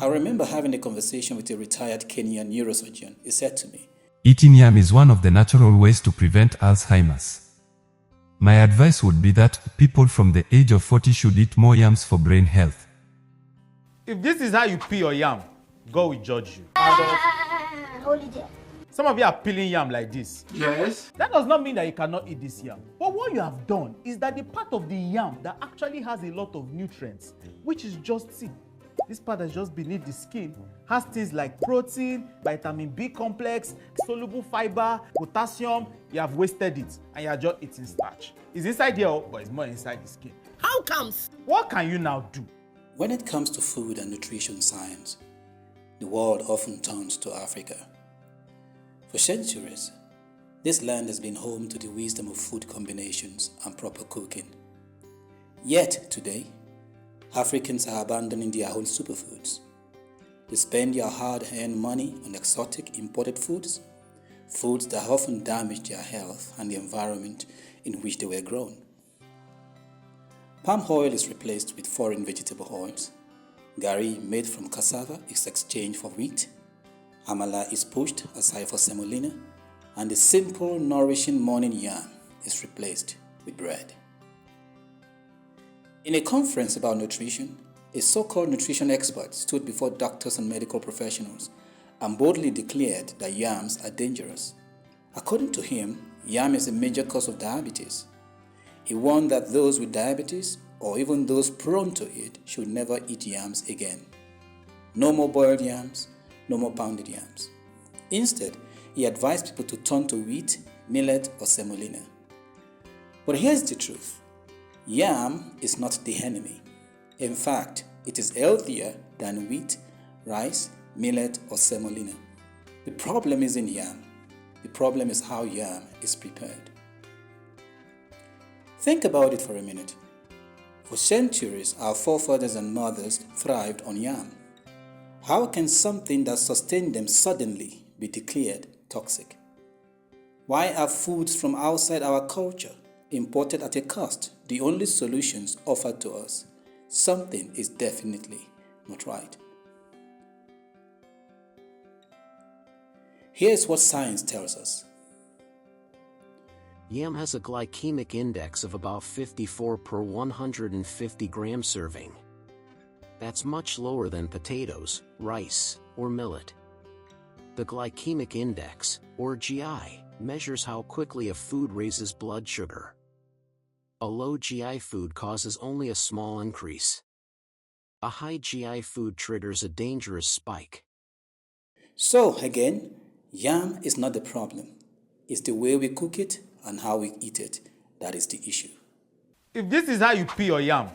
I remember having a conversation with a retired Kenyan neurosurgeon. He said to me, "Eating yam is one of the natural ways to prevent Alzheimer's. My advice would be that people from the age of 40 should eat more yams for brain health." If this is how you peel your yam, God will judge you. Hold it there. Some of you are peeling yam like this. Yes. That does not mean that you cannot eat this yam. But what you have done is that the part of the yam that actually has a lot of nutrients, which is just seed, this part that's just beneath the skin, has things like protein, vitamin B complex, soluble fiber, potassium. You have wasted it and you are just eating starch. It's inside here, but it's more inside the skin. How comes? What can you now do? when it comes to food and nutrition science, the world often turns to Africa. For centuries, this land has been home to the wisdom of food combinations and proper cooking. Yet today, Africans are abandoning their own superfoods. They spend their hard-earned money on exotic imported foods that often damage their health and the environment in which they were grown. Palm oil is replaced with foreign vegetable oils. Gari made from cassava is exchanged for wheat. Amala is pushed aside for semolina, and the simple, nourishing morning yam is replaced with bread. In a conference about nutrition, a so-called nutrition expert stood before doctors and medical professionals and boldly declared that yams are dangerous. According to him, yam is a major cause of diabetes. He warned that those with diabetes, or even those prone to it, should never eat yams again. No more boiled yams, no more pounded yams. Instead, he advised people to turn to wheat, millet, or semolina. But here's the truth. Yam is not the enemy. In fact, it is healthier than wheat, rice, millet, or semolina. The problem isn't yam. The problem is how yam is prepared. Think about it for a minute. For centuries, our forefathers and mothers thrived on yam. How can something that sustained them suddenly be declared toxic? Why are foods from outside our culture imported at a cost the only solutions offered to us? Something is definitely not right. Here's what science tells us. Yam has a glycemic index of about 54 per 150 gram serving. That's much lower than potatoes, rice, or millet. The glycemic index, or GI, measures how quickly a food raises blood sugar. A low GI food causes only a small increase. A high GI food triggers a dangerous spike. So again, yam is not the problem. It's the way we cook it and how we eat it that is the issue. If this is how you peel your yam,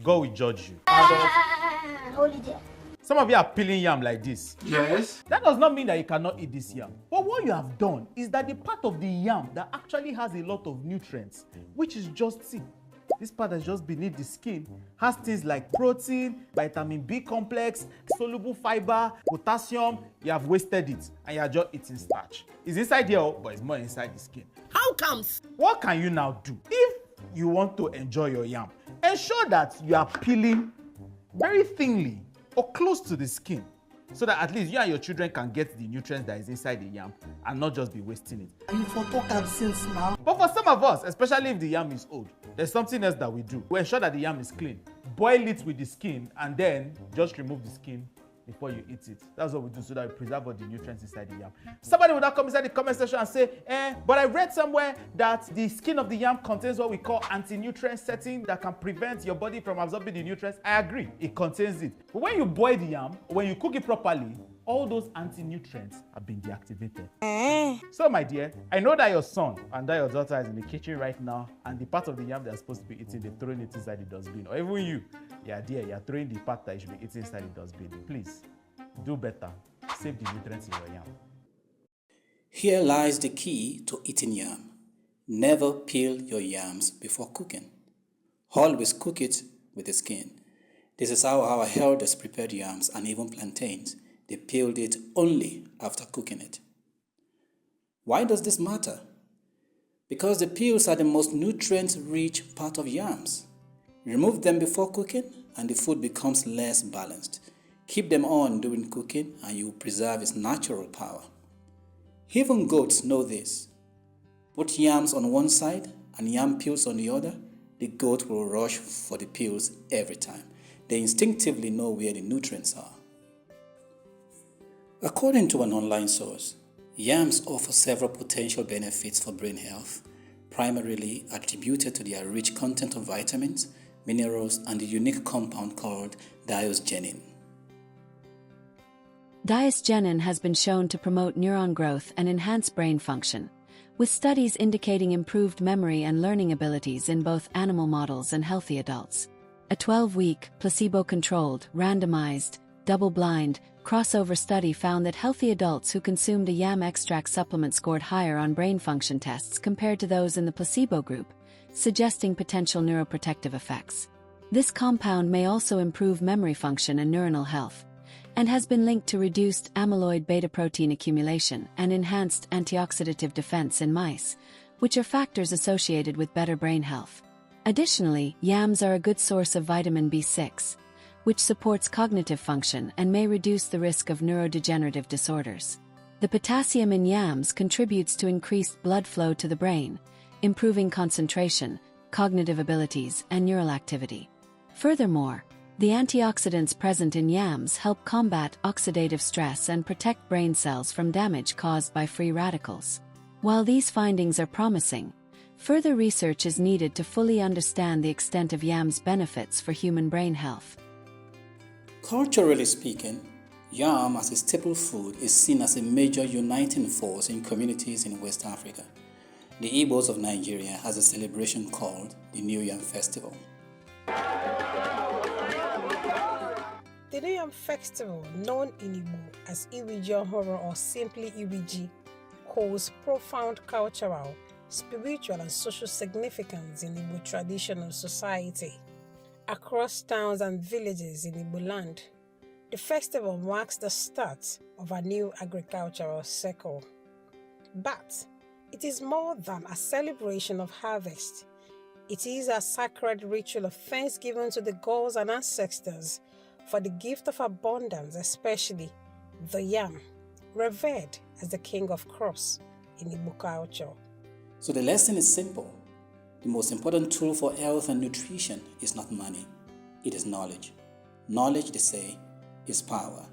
God will judge you. Hold it there. Some of you are peeling yam like this. Yes. That does not mean that you cannot eat this yam. But what you have done is that the part of the yam that actually has a lot of nutrients, which is just seed, this part that's just beneath the skin, has things like protein, vitamin B complex, soluble fiber, potassium. You have wasted it and you are just eating starch. It's inside here, but it's more inside the skin. How comes? What can you now do? If you want to enjoy your yam, ensure that you are peeling very thinly or close to the skin, so that at least you and your children can get the nutrients that is inside the yam and not just be wasting it. And you for talk am since now. But for some of us, especially if the yam is old, there's something else that we do. We ensure that the yam is clean. Boil it with the skin and then just remove the skin before you eat it. That's what we do so that we preserve all the nutrients inside the yam. Somebody would not come inside the comment section and say, but I read somewhere that the skin of the yam contains what we call anti-nutrient setting that can prevent your body from absorbing the nutrients. I agree, it contains it. But when you boil the yam, when you cook it properly, all those anti-nutrients have been deactivated. So my dear, I know that your son and that your daughter is in the kitchen right now, and the part of the yam they're supposed to be eating, they're throwing it inside the dustbin. Or even you, you're throwing the part that you should be eating inside the dustbin. Please, do better. Save the nutrients in your yam. Here lies the key to eating yam. Never peel your yams before cooking. Always cook it with the skin. This is how our elders prepared yams and even plantains. They peeled it only after cooking it. Why does this matter? Because the peels are the most nutrient-rich part of yams. Remove them before cooking and the food becomes less balanced. Keep them on during cooking and you will preserve its natural power. Even goats know this. Put yams on one side and yam peels on the other, the goat will rush for the peels every time. They instinctively know where the nutrients are. According to an online source, yams offer several potential benefits for brain health, primarily attributed to their rich content of vitamins, minerals, and the unique compound called diosgenin. Diosgenin has been shown to promote neuron growth and enhance brain function, with studies indicating improved memory and learning abilities in both animal models and healthy adults. A 12-week, placebo-controlled, randomized, double-blind, crossover study found that healthy adults who consumed a yam extract supplement scored higher on brain function tests compared to those in the placebo group, suggesting potential neuroprotective effects. This compound may also improve memory function and neuronal health, and has been linked to reduced amyloid beta protein accumulation and enhanced antioxidative defense in mice, which are factors associated with better brain health. Additionally, yams are a good source of vitamin B6, which supports cognitive function and may reduce the risk of neurodegenerative disorders. The potassium in yams contributes to increased blood flow to the brain, improving concentration, cognitive abilities, and neural activity. Furthermore, the antioxidants present in yams help combat oxidative stress and protect brain cells from damage caused by free radicals. While these findings are promising, further research is needed to fully understand the extent of yams' benefits for human brain health. Culturally speaking, yam as a staple food is seen as a major uniting force in communities in West Africa. The Igbos of Nigeria has a celebration called the New Yam Festival. The New Yam Festival, known in Igbo as Iriji Ohoro or simply Iriji, holds profound cultural, spiritual and social significance in Igbo traditional society. Across towns and villages in Igbo land, the festival marks the start of a new agricultural cycle. But it is more than a celebration of harvest. It is a sacred ritual of thanksgiving to the gods and ancestors for the gift of abundance, especially the yam, revered as the king of crops in Igbo culture. So the lesson is simple. The most important tool for health and nutrition is not money, it is knowledge. Knowledge, they say, is power.